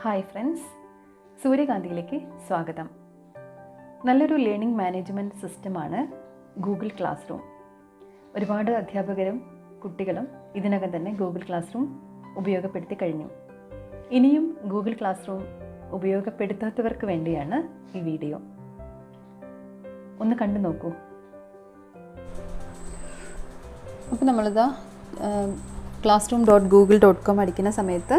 Hi friends, സൂര്യകാന്തിയിലേക്ക് സ്വാഗതം. നല്ലൊരു learning management സിസ്റ്റമാണ് ഗൂഗിൾ ക്ലാസ് റൂം. ഒരുപാട് അധ്യാപകരും കുട്ടികളും ഇതിനകം തന്നെ ഗൂഗിൾ ക്ലാസ് റൂം ഉപയോഗപ്പെടുത്തി കഴിഞ്ഞു. ഇനിയും ഗൂഗിൾ ക്ലാസ് റൂം ഉപയോഗപ്പെടുത്താത്തവർക്ക് വേണ്ടിയാണ് ഈ വീഡിയോ. ഒന്ന് കണ്ടു നോക്കൂ. അപ്പോൾ നമ്മളിതാ classroom.google.com അടിക്കുന്ന സമയത്ത്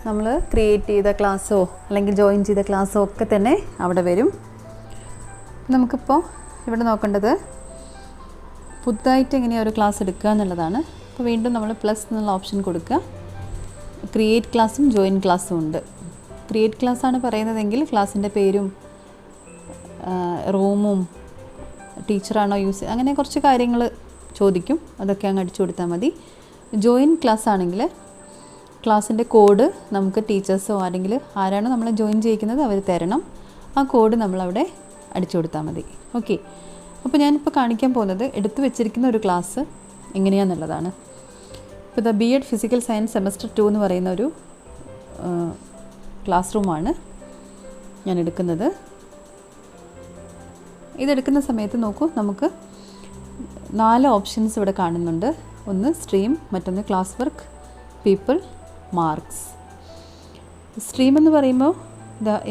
നമ്മൾ ക്രിയേറ്റ് ചെയ്ത ക്ലാസ്സോ അല്ലെങ്കിൽ ജോയിൻ ചെയ്ത ക്ലാസ്സോ ഒക്കെ തന്നെ അവിടെ വരും. നമുക്കിപ്പോൾ ഇവിടെ നോക്കേണ്ടത് പുതുതായിട്ട് എങ്ങനെയാണ് ഒരു ക്ലാസ് എടുക്കുക എന്നുള്ളതാണ്. അപ്പോൾ വീണ്ടും നമ്മൾ പ്ലസ് എന്നുള്ള ഓപ്ഷൻ കൊടുക്കുക. ക്രിയേറ്റ് ക്ലാസ്സും ജോയിൻ ക്ലാസ്സും ഉണ്ട്. ക്രിയേറ്റ് ക്ലാസ്സാണ് പറയുന്നതെങ്കിൽ ക്ലാസ്സിൻ്റെ പേരും റൂമും ടീച്ചറാണോ യൂസ് അങ്ങനെ കുറച്ച് കാര്യങ്ങൾ ചോദിക്കും. അതൊക്കെ അങ്ങ് അടിച്ചു കൊടുത്താൽ മതി. ജോയിൻ ക്ലാസ് ആണെങ്കിൽ ക്ലാസ്സിൻ്റെ കോഡ് നമുക്ക് ടീച്ചേഴ്സോ ആരാണോ നമ്മളെ ജോയിൻ ചെയ്യിക്കുന്നത് അവർ തരണം. ആ കോഡ് നമ്മളവിടെ അടിച്ചു കൊടുത്താൽ മതി. ഓക്കെ, അപ്പോൾ ഞാനിപ്പോൾ കാണിക്കാൻ പോകുന്നത് എടുത്തു വെച്ചിരിക്കുന്ന ഒരു ക്ലാസ് എങ്ങനെയാണെന്നുള്ളതാണ്. ഇപ്പോൾ the BEd physical science semester 2 എന്ന് പറയുന്ന ഒരു ക്ലാസ് റൂമാണ് ഞാൻ എടുക്കുന്നത്. ഇതെടുക്കുന്ന സമയത്ത് നോക്കൂ, നമുക്ക് 4 ഓപ്ഷൻസ് ഇവിടെ കാണുന്നുണ്ട്. ഒന്ന് സ്ട്രീം, മറ്റൊന്ന് class work, people, marks. Stream എന്ന് പറയുമ്പോൾ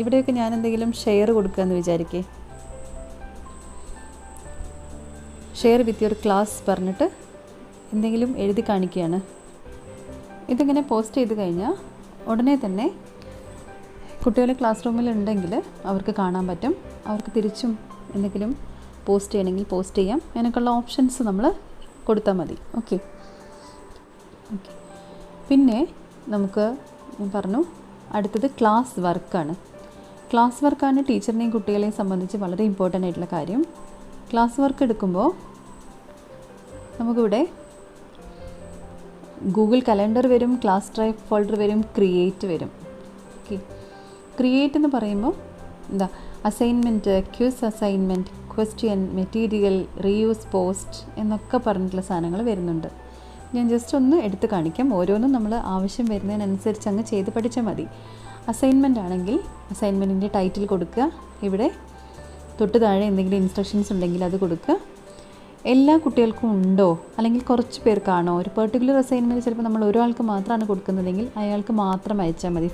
ഇവിടെയൊക്കെ ഞാൻ എന്തെങ്കിലും ഷെയർ കൊടുക്കുക എന്ന് വിചാരിക്കേ. ഷെയർ വിത്ത് യുവർ ക്ലാസ് പറഞ്ഞിട്ട് എന്തെങ്കിലും എഴുതി കാണിക്കുകയാണ്. ഇതിങ്ങനെ പോസ്റ്റ് ചെയ്ത് കഴിഞ്ഞാൽ ഉടനെ തന്നെ കുട്ടികൾ ക്ലാസ് റൂമിൽ ഉണ്ടെങ്കിൽ അവർക്ക് കാണാൻ പറ്റും. അവർക്ക് തിരിച്ചും എന്തെങ്കിലും പോസ്റ്റ് ചെയ്യണമെങ്കിൽ പോസ്റ്റ് ചെയ്യാം. അതിനൊക്കെയുള്ള ഓപ്ഷൻസ് നമ്മൾ കൊടുത്താൽ മതി. ഓക്കെ, പിന്നെ നമുക്ക് പറഞ്ഞു അടുത്തത് ക്ലാസ് വർക്കാണ്. ക്ലാസ് വർക്കാണ് ടീച്ചറിനെയും കുട്ടികളെയും സംബന്ധിച്ച് വളരെ ഇമ്പോർട്ടൻ്റ് ആയിട്ടുള്ള കാര്യം. ക്ലാസ് വർക്ക് എടുക്കുമ്പോൾ നമുക്കിവിടെ ഗൂഗിൾ കലണ്ടർ വരും, ക്ലാസ് ഡ്രൈവ് ഫോൾഡർ വരും, ക്രിയേറ്റ് വരും. ഓക്കെ, ക്രിയേറ്റ് എന്ന് പറയുമ്പോൾ assignment, quiz assignment, question, material, reuse, post എന്നൊക്കെ പറഞ്ഞിട്ടുള്ള സാധനങ്ങൾ വരുന്നുണ്ട്. ഞാൻ ജസ്റ്റ് ഒന്ന് എടുത്ത് കാണിക്കാം. ഓരോന്നും നമ്മൾ ആവശ്യം വരുന്നതിനനുസരിച്ച് അങ്ങ് ചെയ്ത് പഠിച്ചാൽ മതി. അസൈൻമെൻ്റ് ആണെങ്കിൽ അസൈൻമെൻറ്റിൻ്റെ ടൈറ്റിൽ കൊടുക്കുക. ഇവിടെ തൊട്ട് താഴെ എന്തെങ്കിലും ഇൻസ്ട്രക്ഷൻസ് ഉണ്ടെങ്കിൽ അത് കൊടുക്കുക. എല്ലാ കുട്ടികൾക്കും ഉണ്ടോ അല്ലെങ്കിൽ കുറച്ച് പേർക്കാണോ ഒരു പെർട്ടിക്കുലർ അസൈൻമെൻറ്റ് ചിലപ്പോൾ നമ്മൾ ഒരാൾക്ക് മാത്രമാണ് കൊടുക്കുന്നതെങ്കിൽ അയാൾക്ക് മാത്രം അയച്ചാൽ മതി.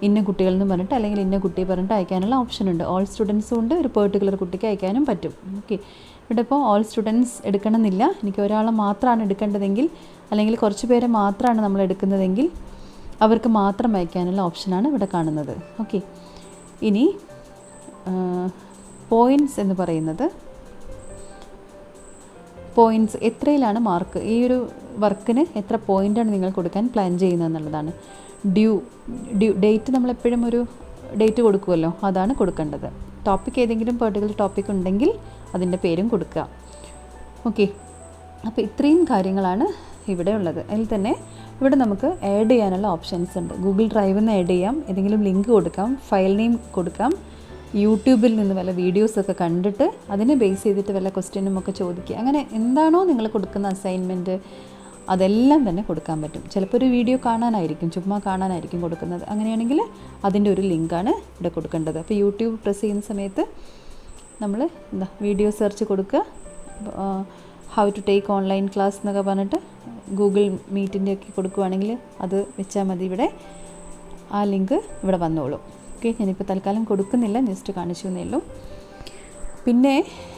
ഇന്ന കുട്ടികൾ എന്ന് പറഞ്ഞിട്ട് അല്ലെങ്കിൽ ഇന്ന കുട്ടിയെ പറഞ്ഞിട്ട് അയക്കാനുള്ള ഓപ്ഷൻ ഉണ്ട്. ഓൾ സ്റ്റുഡൻസും ഉണ്ട്, ഒരു പെർട്ടിക്കുലർ കുട്ടിക്ക് അയക്കാനും പറ്റും. ഓക്കെ, ഇവിടെ ഇപ്പോൾ ഓൾ സ്റ്റുഡൻസ് എടുക്കണമെന്നില്ല. എനിക്ക് ഒരാളെ മാത്രമാണ് എടുക്കേണ്ടതെങ്കിൽ അല്ലെങ്കിൽ കുറച്ച് പേരെ മാത്രമാണ് നമ്മൾ എടുക്കുന്നതെങ്കിൽ അവർക്ക് മാത്രം അയക്കാനുള്ള ഓപ്ഷനാണ് ഇവിടെ കാണുന്നത്. ഓക്കെ, ഇനി പോയിൻറ്റ്സ് എന്ന് പറയുന്നത് പോയിൻറ്റ്സ് എത്രയിലാണ് മാർക്ക്, ഈ ഒരു വർക്കിന് എത്ര പോയിൻ്റാണ് നിങ്ങൾ കൊടുക്കാൻ പ്ലാൻ ചെയ്യുന്നത് എന്നുള്ളതാണ്. ഡ്യൂ ഡേറ്റ് നമ്മളെപ്പോഴും ഒരു ഡേറ്റ് കൊടുക്കുമല്ലോ, അതാണ് കൊടുക്കേണ്ടത്. ടോപ്പിക് ഏതെങ്കിലും പെർട്ടിക്കുലർ ടോപ്പിക് ഉണ്ടെങ്കിൽ അതിൻ്റെ പേരും കൊടുക്കുക. ഓക്കെ, അപ്പോൾ ഇത്രയും കാര്യങ്ങളാണ് ഇവിടെ ഉള്ളത്. അതിൽ തന്നെ ഇവിടെ നമുക്ക് ആഡ് ചെയ്യാനുള്ള ഓപ്ഷൻസ് ഉണ്ട്. ഗൂഗിൾ ഡ്രൈവിൽ നിന്ന് ആഡ് ചെയ്യാം, ഏതെങ്കിലും ലിങ്ക് കൊടുക്കാം, ഫയൽ നെയിം കൊടുക്കാം, യൂട്യൂബിൽ നിന്ന് വല്ല വീഡിയോസൊക്കെ കണ്ടിട്ട് അതിനെ ബേസ് ചെയ്തിട്ട് വല്ല ക്വസ്റ്റ്യനും ഒക്കെ ചോദിക്കുക. അങ്ങനെ എന്താണോ നിങ്ങൾ കൊടുക്കുന്ന അസൈൻമെൻറ്റ് അതെല്ലാം തന്നെ കൊടുക്കാൻ പറ്റും. ചിലപ്പോൾ ഒരു വീഡിയോ കാണാനായിരിക്കും, ചുമ്മാ കാണാനായിരിക്കും കൊടുക്കുന്നത്. അങ്ങനെയാണെങ്കിൽ അതിൻ്റെ ഒരു ലിങ്കാണ് ഇവിടെ കൊടുക്കേണ്ടത്. അപ്പോൾ യൂട്യൂബ് പ്രസ് ചെയ്യുന്ന സമയത്ത് നമ്മൾ വീഡിയോ സെർച്ച് കൊടുക്കുക. How to take online class എന്നൊക്കെ പറഞ്ഞിട്ട് ഗൂഗിൾ മീറ്റിൻ്റെ ഒക്കെ കൊടുക്കുകയാണെങ്കിൽ അത് വെച്ചാൽ മതി. ഇവിടെ ആ ലിങ്ക് ഇവിടെ വന്നോളും. ഓക്കെ, ഞാനിപ്പോൾ തൽക്കാലം കൊടുക്കുന്നില്ല, ജസ്റ്റ് കാണിച്ചു എന്നേ ഉള്ളൂ. പിന്നെ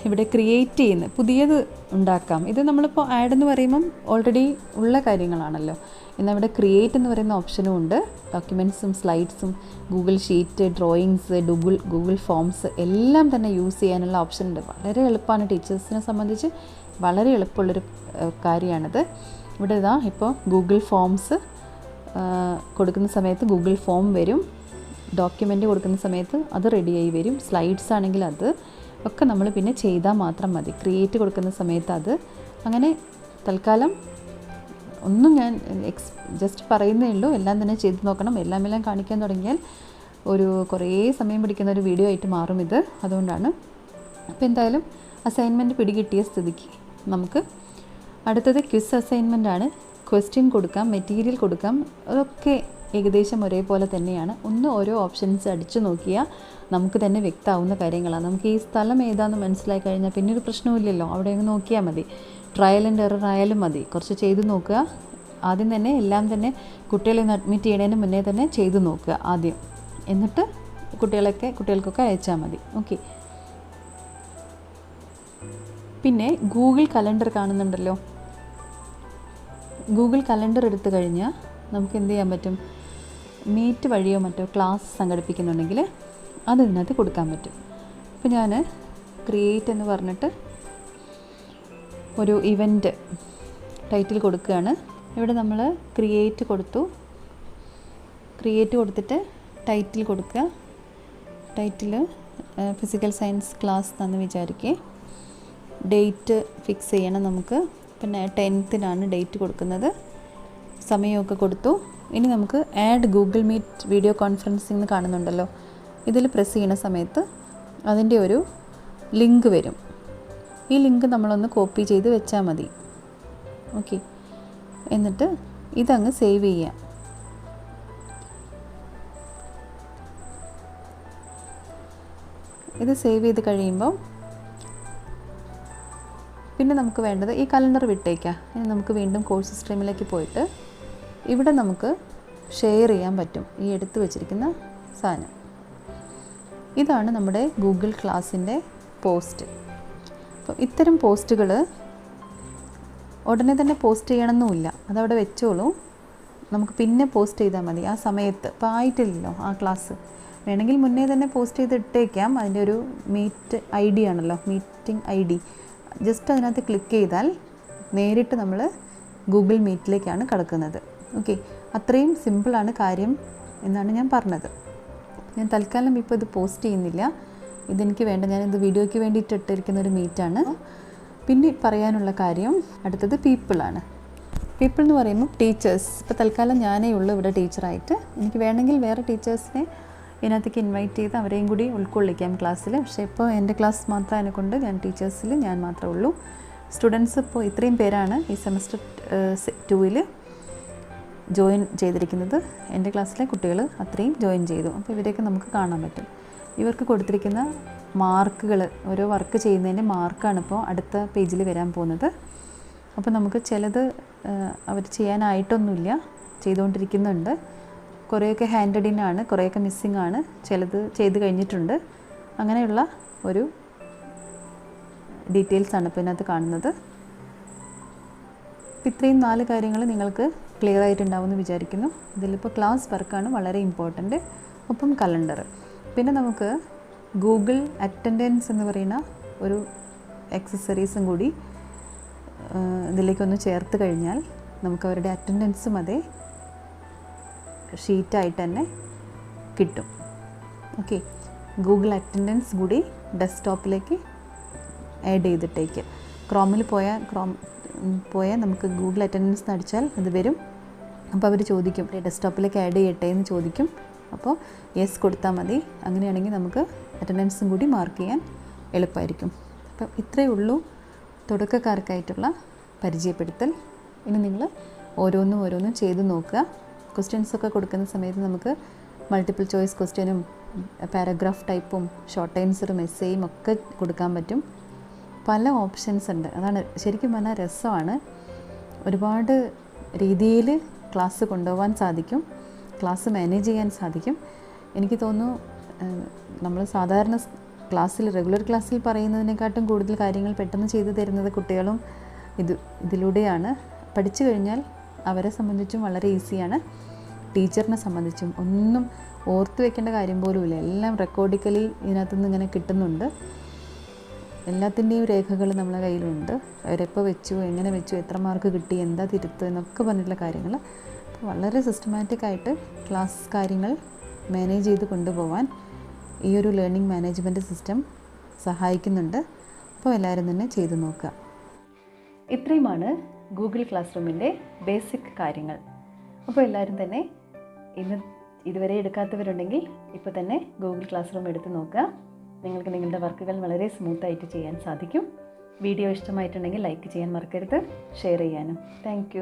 ഇവിടെ ക്രിയേറ്റ് ചെയ്യുന്ന പുതിയത് ഉണ്ടാക്കാം. ഇത് നമ്മളിപ്പോൾ ആഡ് എന്ന് പറയുമ്പം ഓൾറെഡി ഉള്ള കാര്യങ്ങളാണല്ലോ. ഇന്നവിടെ ക്രിയേറ്റ് എന്ന് പറയുന്ന ഓപ്ഷനും ഉണ്ട്. ഡോക്യുമെൻറ്റ്സും സ്ലൈഡ്സും Google sheet, drawings, Google forms എല്ലാം തന്നെ യൂസ് ചെയ്യാനുള്ള ഓപ്ഷൻ ഉണ്ട്. വളരെ എളുപ്പമാണ്, ടീച്ചേഴ്സിനെ സംബന്ധിച്ച് വളരെ എളുപ്പമുള്ളൊരു കാര്യമാണിത്. ഇവിടെ ഇപ്പോൾ ഗൂഗിൾ ഫോംസ് കൊടുക്കുന്ന സമയത്ത് ഗൂഗിൾ ഫോം വരും. ഡോക്യുമെൻ്റ് കൊടുക്കുന്ന സമയത്ത് അത് റെഡിയായി വരും. സ്ലൈഡ്സ് ആണെങ്കിൽ അത് ഒക്കെ നമ്മൾ പിന്നെ ചെയ്താൽ മാത്രം മതി. ക്രിയേറ്റ് കൊടുക്കുന്ന സമയത്ത് അത് അങ്ങനെ തൽക്കാലം ഒന്നും ഞാൻ ജസ്റ്റ് പറയുന്നേ ഉള്ളൂ. എല്ലാം തന്നെ ചെയ്ത് നോക്കണം. എല്ലാം കാണിക്കാൻ തുടങ്ങിയാൽ കുറേ സമയം പിടിക്കുന്ന ഒരു വീഡിയോ ആയിട്ട് മാറും ഇത്. അതുകൊണ്ടാണ്. അപ്പോൾ എന്തായാലും അസൈൻമെൻറ്റ് പിടികിട്ടിയ സ്ഥിതിക്ക് നമുക്ക് അടുത്തത് ക്വിസ് അസൈൻമെൻ്റ് ആണ്. ക്വസ്റ്റ്യൻ കൊടുക്കാം, മെറ്റീരിയൽ കൊടുക്കാം, അതൊക്കെ ഏകദേശം ഒരേപോലെ തന്നെയാണ്. ഒന്ന് ഓരോ ഓപ്ഷൻസ് അടിച്ചു നോക്കിയാൽ നമുക്ക് തന്നെ വ്യക്തമാവുന്ന കാര്യങ്ങളാണ്. നമുക്ക് ഈ സ്ഥലം ഏതാണെന്ന് മനസ്സിലായി കഴിഞ്ഞാൽ പിന്നെ ഒരു പ്രശ്നമില്ലല്ലോ, അവിടെ അങ്ങ് നോക്കിയാൽ മതി. ട്രയൽ ആൻഡ് എറർ ആയാലും മതി, കുറച്ച് ചെയ്ത് നോക്കുക. ആദ്യം തന്നെ എല്ലാം തന്നെ കുട്ടികളെ ഒന്ന് അഡ്മിറ്റ് ചെയ്യുന്നതിന് മുന്നേ തന്നെ ചെയ്ത് നോക്കുക ആദ്യം, എന്നിട്ട് കുട്ടികൾക്കൊക്കെ അയച്ചാൽ മതി. ഓക്കെ. പിന്നെ ഗൂഗിൾ കലണ്ടർ കാണുന്നുണ്ടല്ലോ. ഗൂഗിൾ കലണ്ടർ എടുത്തു കഴിഞ്ഞാൽ നമുക്ക് എന്ത് ചെയ്യാൻ പറ്റും? മീറ്റ് വഴിയോ മറ്റോ ക്ലാസ് സംഘടിപ്പിക്കുന്നുണ്ടെങ്കിൽ അത് ഇതിനകത്ത് കൊടുക്കാൻ പറ്റും. അപ്പോൾ ഞാൻ ക്രിയേറ്റ് എന്ന് പറഞ്ഞിട്ട് ഒരു ഇവൻറ്റ് ടൈറ്റിൽ കൊടുക്കുകയാണ്. ഇവിടെ നമ്മൾ ക്രിയേറ്റ് കൊടുത്തിട്ട് ടൈറ്റിൽ കൊടുക്കുക. ടൈറ്റിൽ ഫിസിക്കൽ സയൻസ് ക്ലാസ് എന്ന് വിചാരിക്കുക. ഡേറ്റ് ഫിക്സ് ചെയ്യണം നമുക്ക്. പിന്നെ 10th ഡേറ്റ് കൊടുക്കുന്നത്. സമയമൊക്കെ കൊടുത്തു. ഇനി നമുക്ക് add Google Meet video conferencing എന്ന് കാണുന്നുണ്ടല്ലോ. ഇതിൽ പ്രസ് ചെയ്യുന്ന സമയത്ത് അതിൻ്റെ ഒരു ലിങ്ക് വരും. ഈ ലിങ്ക് നമ്മളൊന്ന് കോപ്പി ചെയ്ത് വെച്ചാൽ മതി. ഓക്കെ. എന്നിട്ട് ഇതങ്ങ് സേവ് ചെയ്യാം. ഇത് സേവ് ചെയ്ത് കഴിയുമ്പോൾ പിന്നെ നമുക്ക് വേണ്ടത് ഈ കലണ്ടർ വിട്ടേക്കാം. ഇനി നമുക്ക് വീണ്ടും കോഴ്സ് സ്ട്രീമിലേക്ക് പോയിട്ട് ഇവിടെ നമുക്ക് ഷെയർ ചെയ്യാൻ പറ്റും ഈ എടുത്തു വച്ചിരിക്കുന്ന സാധനം. ഇതാണ് നമ്മുടെ ഗൂഗിൾ ക്ലാസ്സിൻ്റെ പോസ്റ്റ്. അപ്പോൾ ഇത്തരം പോസ്റ്റുകൾ ഉടനെ തന്നെ പോസ്റ്റ് ചെയ്യണമെന്നുമില്ല, അതവിടെ വെച്ചോളൂ. നമുക്ക് പിന്നെ പോസ്റ്റ് ചെയ്താൽ മതി ആ സമയത്ത്. ഇപ്പോൾ ആയിട്ടില്ലല്ലോ ആ ക്ലാസ്, വേണമെങ്കിൽ മുന്നേ തന്നെ പോസ്റ്റ് ചെയ്ത് ഇട്ടേക്കാം. അതിൻ്റെ ഒരു മീറ്റ് ID ആണല്ലോ, മീറ്റിംഗ് ID. ജസ്റ്റ് അതിനകത്ത് ക്ലിക്ക് ചെയ്താൽ നേരിട്ട് നമ്മൾ ഗൂഗിൾ മീറ്റിലേക്കാണ് കടക്കുന്നത്. ഓക്കെ. അത്രയും സിമ്പിളാണ് കാര്യം എന്നാണ് ഞാൻ പറഞ്ഞത്. ഞാൻ തൽക്കാലം ഇപ്പോൾ ഇത് പോസ്റ്റ് ചെയ്യുന്നില്ല, ഇതെനിക്ക് വേണ്ട, ഞാനിത് വീഡിയോയ്ക്ക് വേണ്ടിയിട്ട് ഇട്ടിരിക്കുന്ന ഒരു മീറ്റാണ്. പിന്നെ പറയാനുള്ള കാര്യം അടുത്തത് പീപ്പിളാണ്. പീപ്പിൾ എന്ന് പറയുമ്പോൾ ടീച്ചേഴ്സ്. ഇപ്പോൾ തൽക്കാലം ഞാനേ ഉള്ളൂ ഇവിടെ ടീച്ചറായിട്ട്. എനിക്ക് വേണമെങ്കിൽ വേറെ ടീച്ചേഴ്സിനെ ഇതിനകത്തേക്ക് ഇൻവൈറ്റ് ചെയ്ത് അവരെയും കൂടി ഉൾക്കൊള്ളിക്കാം ക്ലാസ്സിൽ. പക്ഷേ ഇപ്പോൾ എൻ്റെ ക്ലാസ് മാത്രം അതിനെക്കൊണ്ട് ഞാൻ ടീച്ചേഴ്സിൽ ഞാൻ മാത്രമേ ഉള്ളൂ. സ്റ്റുഡൻസ് ഇപ്പോൾ ഇത്രയും പേരാണ് ഈ സെമസ്റ്റർ 2 ജോയിൻ ചെയ്തിരിക്കുന്നത്. എൻ്റെ ക്ലാസ്സിലെ കുട്ടികൾ അത്രയും ജോയിൻ ചെയ്തു. അപ്പോൾ ഇവരെയൊക്കെ നമുക്ക് കാണാൻ പറ്റും. ഇവർക്ക് കൊടുത്തിരിക്കുന്ന മാർക്കുകൾ, ഓരോ വർക്ക് ചെയ്യുന്നതിൻ്റെ മാർക്കാണ് ഇപ്പോൾ അടുത്ത പേജിൽ വരാൻ പോകുന്നത്. അപ്പോൾ നമുക്ക് ചിലത് അവർ ചെയ്യാനായിട്ടൊന്നുമില്ല, ചെയ്തുകൊണ്ടിരിക്കുന്നുണ്ട്. കുറേയൊക്കെ ഹാൻഡഡ് ഇൻ ആണ്, കുറേയൊക്കെ മിസ്സിംഗ് ആണ്, ചിലത് ചെയ്ത് കഴിഞ്ഞിട്ടുണ്ട്. അങ്ങനെയുള്ള ഒരു ഡീറ്റെയിൽസാണ് ഇപ്പോൾ ഇതിനകത്ത് കാണുന്നത്. അപ്പോൾ ഇത്രയും 4 കാര്യങ്ങൾ നിങ്ങൾക്ക് ക്ലിയർ ആയിട്ടുണ്ടാവുമെന്ന് വിചാരിക്കുന്നു. ഇതിലിപ്പോൾ ക്ലാസ് വർക്കാണ് വളരെ ഇമ്പോർട്ടൻറ്റ്, ഒപ്പം കലണ്ടർ. പിന്നെ നമുക്ക് ഗൂഗിൾ അറ്റൻഡൻസ് എന്ന് പറയുന്ന ഒരു എക്സസറീസും കൂടി ഇതിലേക്കൊന്ന് ചേർത്ത് കഴിഞ്ഞാൽ നമുക്ക് അവരുടെ അറ്റൻഡൻസും അതേ ഷീറ്റായിട്ട് തന്നെ കിട്ടും. ഓക്കെ. ഗൂഗിൾ അറ്റൻഡൻസ് കൂടി ഡെസ്ക്ടോപ്പിലേക്ക് ആഡ് ചെയ്തിട്ടേക്ക് ക്രോമിൽ പോയാൽ നമുക്ക് ഗൂഗിൾ അറ്റൻഡൻസ് എന്ന് അടിച്ചാൽ അത് വരും. അപ്പോൾ അവർ ചോദിക്കും ഡെസ്ക്ടോപ്പിലേക്ക് ആഡ് ചെയ്യട്ടെ എന്ന് ചോദിക്കും. അപ്പോൾ യെസ് കൊടുത്താൽ മതി. അങ്ങനെയാണെങ്കിൽ നമുക്ക് അറ്റൻഡൻസും കൂടി മാർക്ക് ചെയ്യാൻ എളുപ്പമായിരിക്കും. അപ്പം ഇത്രയേ ഉള്ളൂ തുടക്കക്കാർക്കായിട്ടുള്ള പരിചയപ്പെടുത്തൽ. ഇനി നിങ്ങൾ ഓരോന്നും ചെയ്ത് നോക്കുക. ക്വസ്റ്റ്യൻസൊക്കെ കൊടുക്കുന്ന സമയത്ത് നമുക്ക് മൾട്ടിപ്പിൾ ചോയ്സ് ക്വസ്റ്റ്യനും പാരഗ്രാഫ് ടൈപ്പും ഷോർട്ട് ആൻസറും എസ്സേയും ഒക്കെ കൊടുക്കാൻ പറ്റും. പല ഓപ്ഷൻസ് ഉണ്ട്. അതാണ് ശരിക്കും പറഞ്ഞാൽ രസമാണ്. ഒരുപാട് രീതിയിൽ ക്ലാസ് കൊണ്ടുപോകാൻ സാധിക്കും, ക്ലാസ് മാനേജ് ചെയ്യാൻ സാധിക്കും. എനിക്ക് തോന്നുന്നു നമ്മൾ സാധാരണ റെഗുലർ ക്ലാസ്സിൽ പറയുന്നതിനെക്കാട്ടും കൂടുതൽ കാര്യങ്ങൾ പെട്ടെന്ന് ചെയ്തു തരുന്നത് കുട്ടികളും ഇതിലൂടെയാണ്. പഠിച്ചു കഴിഞ്ഞാൽ അവരെ സംബന്ധിച്ചും വളരെ ഈസിയാണ്, ടീച്ചറിനെ സംബന്ധിച്ചും ഒന്നും ഓർത്ത് വെക്കേണ്ട കാര്യം പോലുമില്ല. എല്ലാം റെക്കോർഡിക്കലി ഇതിനകത്തുനിന്ന് ഇങ്ങനെ കിട്ടുന്നുണ്ട്. എല്ലാത്തിൻ്റെയും രേഖകൾ നമ്മളെ കയ്യിലുണ്ട്. അവരെപ്പോൾ വെച്ചു, എങ്ങനെ വെച്ചു, എത്ര മാർക്ക് കിട്ടി, എന്താ തിരുത്ത് എന്നൊക്കെ പറഞ്ഞിട്ടുള്ള കാര്യങ്ങൾ. അപ്പോൾ വളരെ സിസ്റ്റമാറ്റിക്കായിട്ട് ക്ലാസ് കാര്യങ്ങൾ മാനേജ് ചെയ്ത് കൊണ്ടുപോകാൻ ഈ ഒരു ലേണിംഗ് മാനേജ്മെൻറ്റ് സിസ്റ്റം സഹായിക്കുന്നുണ്ട്. അപ്പോൾ എല്ലാവരും തന്നെ ചെയ്തു നോക്കുക. ഇത്രയുമാണ് ഗൂഗിൾ ക്ലാസ് റൂമിൻ്റെ ബേസിക് കാര്യങ്ങൾ. അപ്പോൾ എല്ലാവരും തന്നെ ഇതുവരെ എടുക്കാത്തവരുണ്ടെങ്കിൽ ഇപ്പോൾ തന്നെ ഗൂഗിൾ ക്ലാസ് റൂം എടുത്ത് നോക്കുക. നിങ്ങൾക്ക് നിങ്ങളുടെ വർക്കുകൾ വളരെ സ്മൂത്തായിട്ട് ചെയ്യാൻ സാധിക്കും. വീഡിയോ ഇഷ്ടമായിട്ടുണ്ടെങ്കിൽ ലൈക്ക് ചെയ്യാൻ മറക്കരുത്, ഷെയർ ചെയ്യാനും. താങ്ക്